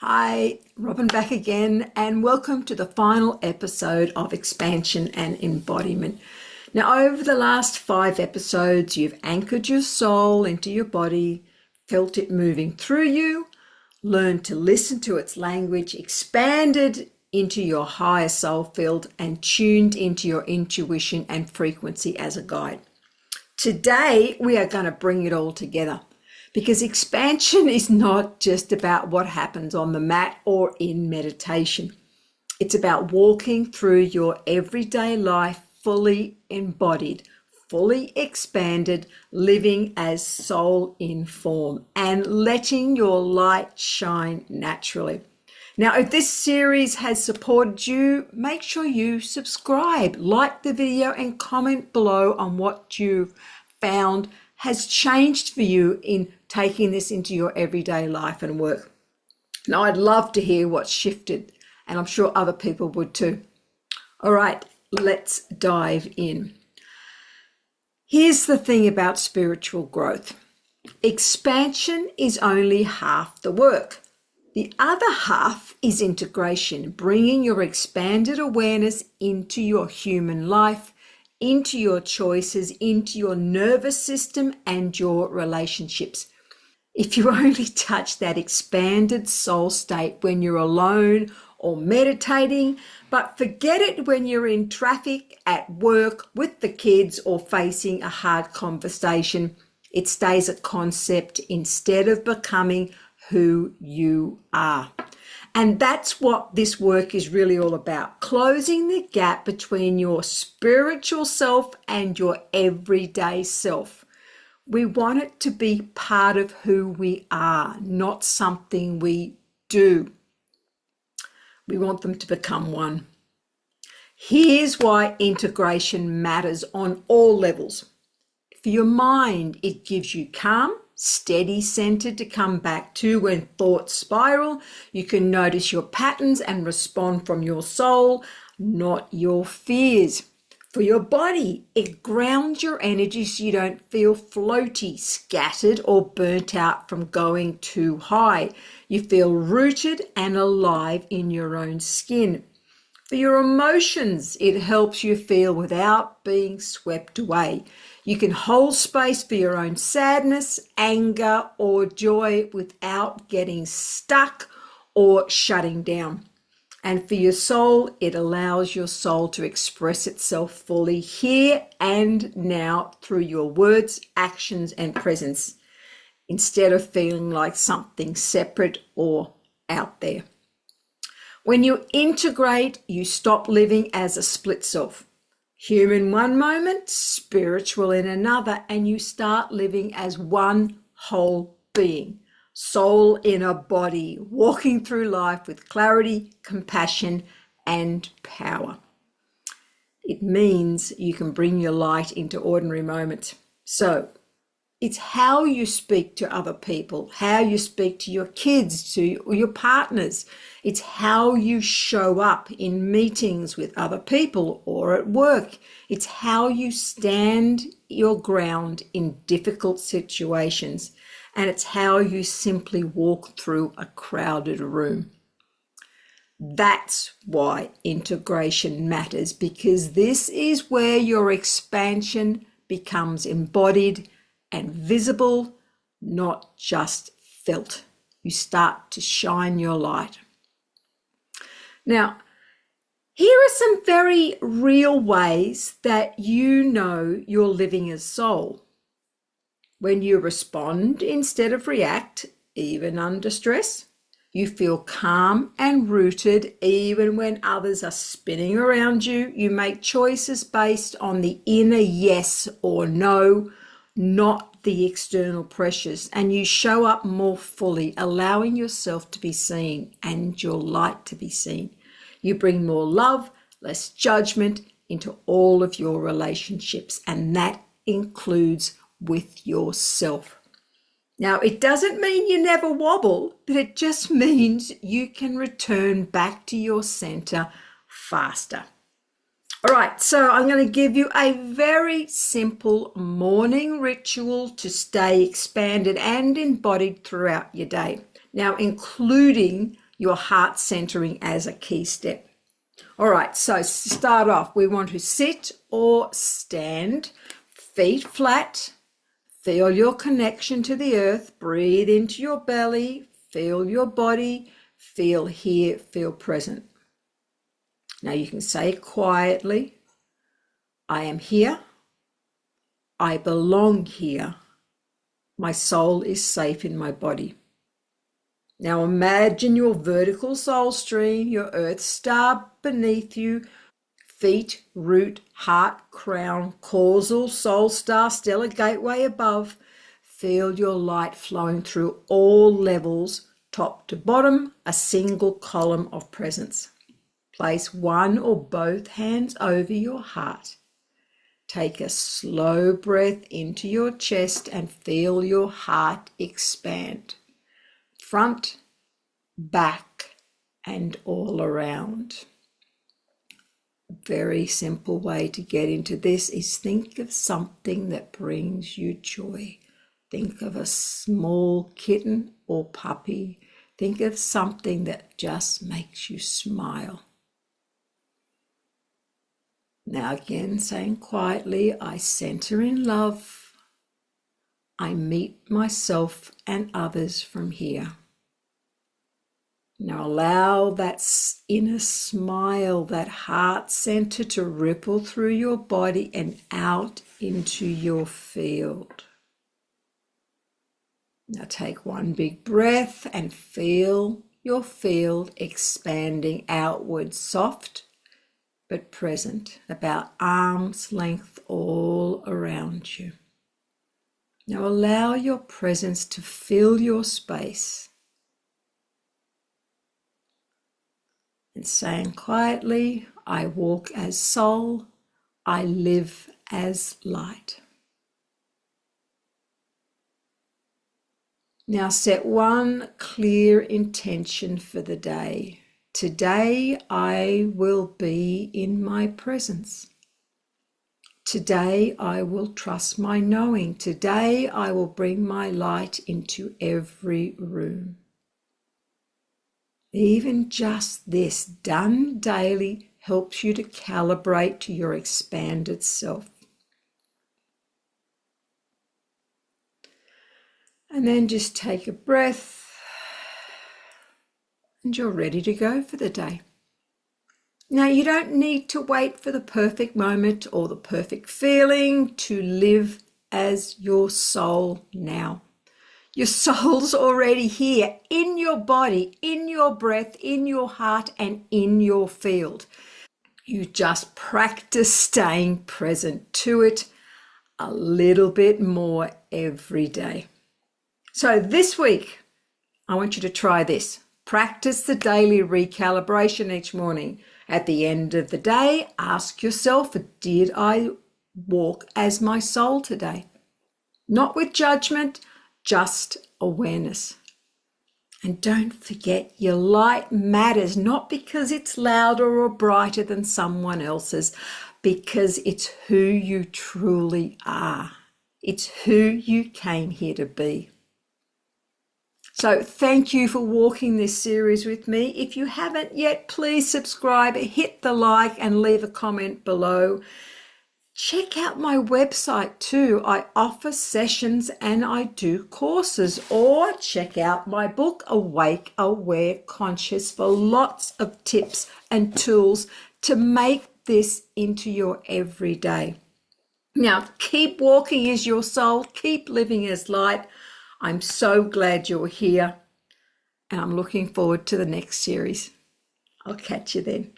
Hi, Robin back again, and welcome to the final episode of Expansion and Embodiment. Now, over the last 5 episodes, you've anchored your soul into your body, felt it moving through you, learned to listen to its language, expanded into your higher soul field, and tuned into your intuition and frequency as a guide. Today, we are going to bring it all together. Because expansion is not just about what happens on the mat or in meditation. It's about walking through your everyday life fully embodied, fully expanded, living as soul in form, and letting your light shine naturally. Now, if this series has supported you, make sure you subscribe, like the video, and comment below on what you've found has changed for you in taking this into your everyday life and work. Now, I'd love to hear what's shifted, and I'm sure other people would too. All right, let's dive in. Here's the thing about spiritual growth. Expansion is only half the work. The other half is integration, bringing your expanded awareness into your human life, into your choices, into your nervous system and your relationships. If you only touch that expanded soul state when you're alone or meditating, but forget it when you're in traffic, at work, with the kids, or facing a hard conversation, it stays a concept instead of becoming who you are. And that's what this work is really all about, closing the gap between your spiritual self and your everyday self. We want it to be part of who we are, not something we do. We want them to become one. Here's why integration matters on all levels. For your mind, it gives you calm, steady center to come back to when thoughts spiral. You can notice your patterns and respond from your soul, not your fears. For your body, it grounds your energy so you don't feel floaty, scattered, or burnt out from going too high. You feel rooted and alive in your own skin. For your emotions, it helps you feel without being swept away. You can hold space for your own sadness, anger, or joy without getting stuck or shutting down. And for your soul, it allows your soul to express itself fully here and now through your words, actions, and presence, instead of feeling like something separate or out there. When you integrate, you stop living as a split self. Human one moment, spiritual in another, and you start living as one whole being, soul in a body, walking through life with clarity, compassion, and power. It means you can bring your light into ordinary moments. So it's how you speak to other people, how you speak to your kids, to your partners. It's how you show up in meetings with other people or at work. It's how you stand your ground in difficult situations. And it's how you simply walk through a crowded room. That's why integration matters, because this is where your expansion becomes embodied and visible, not just felt. You start to shine your light. Now, here are some very real ways that you know you're living as soul. When you respond instead of react, even under stress, you feel calm and rooted even when others are spinning around you. You make choices based on the inner yes or no, not the external pressures, and you show up more fully, allowing yourself to be seen and your light to be seen. You bring more love, less judgment into all of your relationships, and that includes with yourself. Now, it doesn't mean you never wobble, but it just means you can return back to your center faster. All right, so I'm going to give you a very simple morning ritual to stay expanded and embodied throughout your day. Now, including your heart centering as a key step. All right, so to start off, we want to sit or stand, feet flat. Feel your connection to the earth. Breathe into your belly. Feel your body. Feel here. Feel present. Now you can say quietly, I am here. I belong here. My soul is safe in my body. Now imagine your vertical soul stream, your earth star beneath you, feet, root, heart, crown, causal, soul star, stellar gateway above. Feel your light flowing through all levels, top to bottom, a single column of presence. Place one or both hands over your heart. Take a slow breath into your chest and feel your heart expand. Front, back, and all around. A very simple way to get into this is think of something that brings you joy. Think of a small kitten or puppy. Think of something that just makes you smile. Now again, saying quietly, I center in love. I meet myself and others from here. Now allow that inner smile, that heart center to ripple through your body and out into your field. Now take one big breath and feel your field expanding outward, soft but present, about arm's length all around you. Now allow your presence to fill your space. And saying quietly, I walk as soul, I live as light. Now set one clear intention for the day. Today I will be in my presence. Today I will trust my knowing. Today I will bring my light into every room. Even just this done daily helps you to calibrate to your expanded self. And then just take a breath. And you're ready to go for the day. Now, you don't need to wait for the perfect moment or the perfect feeling to live as your soul now. Your soul's already here in your body, in your breath, in your heart, and in your field. You just practice staying present to it a little bit more every day. So this week, I want you to try this. Practice the daily recalibration each morning. At the end of the day, ask yourself, did I walk as my soul today? Not with judgment, just awareness. And don't forget, your light matters, not because it's louder or brighter than someone else's, because it's who you truly are. It's who you came here to be. So thank you for walking this series with me. If you haven't yet, please subscribe, hit the like and leave a comment below. Check out my website too. I offer sessions and I do courses, or check out my book, Awake, Aware, Conscious, for lots of tips and tools to make this into your everyday. Now, keep walking as your soul, keep living as light. I'm so glad you're here, and I'm looking forward to the next series. I'll catch you then.